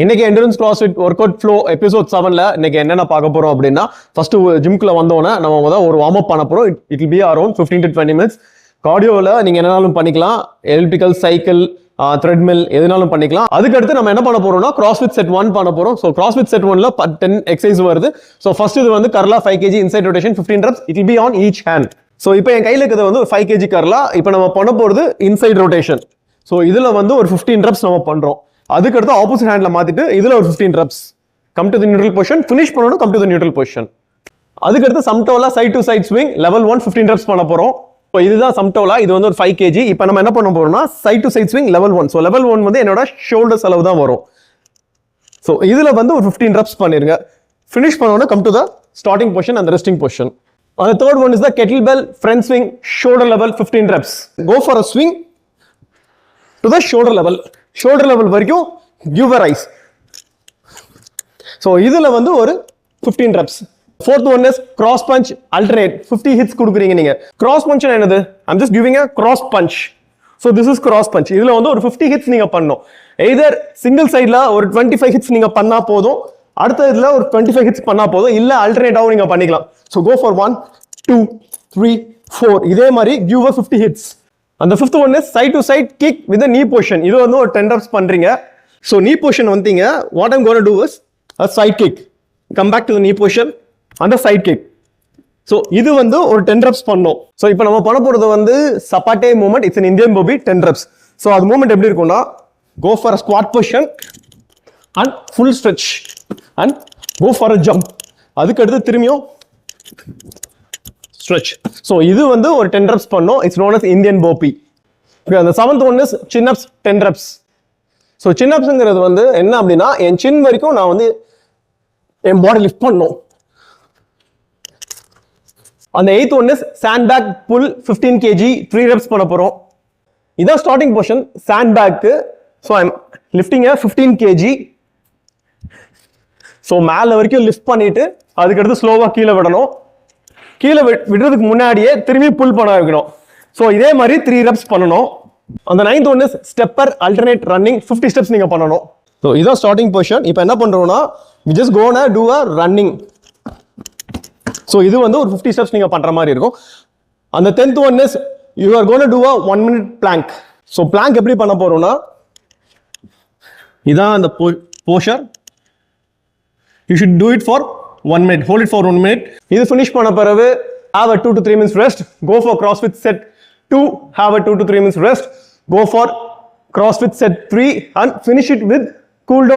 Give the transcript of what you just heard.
இன்னைக்கு endurance CrossFit workout flow episode 7ல இன்னைக்கு என்னென்ன பார்க்க போறோம் அப்படின்னா ஃபர்ஸ்ட் ஜிம்குள்ள வந்தோன்னே நம்ம முதல் ஒரு வார்ம் அப் பண்ண போறோம். It will be around 15 to 20 minutes. கார்டியோவில் நீங்க என்னனாலும் பண்ணிக்கலாம், எலிப்டிக்கல், சைக்கிள், த்ரெட்மில் எதுனாலும் பண்ணிக்கலாம். அதுக்கடுத்து நம்ம என்ன பண்ண போறோம்னா கிராஸ்ஃபிட் செட் 1 பண்ண போறோம். ஸோ கிராஸ்ஃபிட் செட் 1ல 10 எக்ஸசைஸ் வருது. ஸோ ஃபர்ஸ்ட் இது வந்து கர்லா 5 kg inside rotation 15 reps. It will be on each hand. So இப்போ என் கையில் இருக்கிறது வந்து 5 kg கர்லா. இப்போ நம்ம பண்ண போறது இன்சைட் ரொட்டேஷன். ஸோ இதுல வந்து ஒரு 15 reps நம்ம பண்றோம். அதுக்கடுத்து ஆப்போசிட் ஹேண்ட்ல மாத்திட்டு இதுல ஒரு 15 reps. Come to the neutral position, finish பண்ணனும். Come to the neutral position. அதுக்கடுத்து சம்டோலா side to side swing level 1 15 reps பண்ண போறோம். இப்போ இதுதான் சம்டோலா. இது வந்து ஒரு 5 kg. இப்போ நம்ம என்ன பண்ண போறோம்னா side to side swing level 1. So level 1 வந்து என்னோட ஷோல்டர்ஸ் அளவு தான் வரும். ஸோ இதுல வந்து ஒரு 15 reps பண்ணிருங்க. ஃபினிஷ் பண்ணனும். Come to the starting position and resting position. And the third one is the kettlebell front swing shoulder level 15 reps. Go for a swing to the shoulder level. Shoulder level வரைக்கும் give a rise. So இதுல வந்து ஒரு 15 reps. Fourth one is cross punch alternate 50 hits கொடுக்குறீங்க நீங்க. Cross punch என்னது? I'm just giving a cross punch. So this is cross punch. இதுல வந்து ஒரு 50 hits நீங்க பண்ணணும். Either single sideல ஒரு 25 hits நீங்க பண்ணா போதும், அடுத்த இதுல ஒரு 25 hits பண்ணா போதும், இல்ல ஆல்டர்னேட்டாவும் நீங்க பண்ணிக்கலாம். So go for 1 2 3 4. இதே மாதிரி give a 50 hits. And the fifth one is side to side kick with the knee position. இது வந்து ஒரு 10 reps பண்றீங்க. So knee position வந்தீங்க, what I'm going to do is a side kick. Come back to the knee position and the side kick. So இது வந்து ஒரு 10 reps பண்ணோம். So இப்போ நம்ம பண்ண போறது வந்து சப்பாட்டே movement. It's an Indian bobby 10 reps. So அது மூவ்மெண்ட் எப்படி இருக்கும்னா go for a squat position and full stretch and go for a jump. அதுக்கு அடுத்து திரும்பியும் stretch. So இது வந்து ஒரு 10 reps பண்ணோம். It's known as Indian bobby. Okay, the seventh one is chin ups 10 reps. So chin upsங்கிறது வந்து என்ன அப்படின்னா என் chin வரைக்கும் நான் வந்து என் பாடி லிஃப்ட் பண்ணணும். அந்த eighth one is sandbag pull 15 kg 3 reps பண்ண போறோம். இதான் starting position sandbag. So I'm lifting a 15 kg. So மேல வரைக்கும் லிஃப்ட் பண்ணிட்டு அதுக்கடுத்து ஸ்லோவா கீழே விடணும். கீழே விடுறதுக்கு முன்னாடியே திரும்பி புல் பண்ண வைக்கணும். ஸோ இதே மாதிரி 3 reps பண்ணணும். அந்த 9th one is stepper alternate running 50 steps நீங்க பண்ணணும். ஸோ இதான் ஸ்டார்டிங் பொசிஷன். இப்போ என்ன பண்றோம்னா we just gonna do a running. So இது வந்து ஒரு 50 steps நீங்க பண்ற மாதிரி இருக்கும். அந்த 10th one is you are going to do a 1 minute plank. So plank எப்படி பண்ண போறோம்னா இதான் அந்த poster. You should do it for 1 minute. Hold it for 1 minute. இது finish பண்ண பிறகு have a 2 to 3 minutes rest. Go for CrossFit set 2. Have a 2 to 3 minutes rest. Go for CrossFit set 3 and finish it with cool down.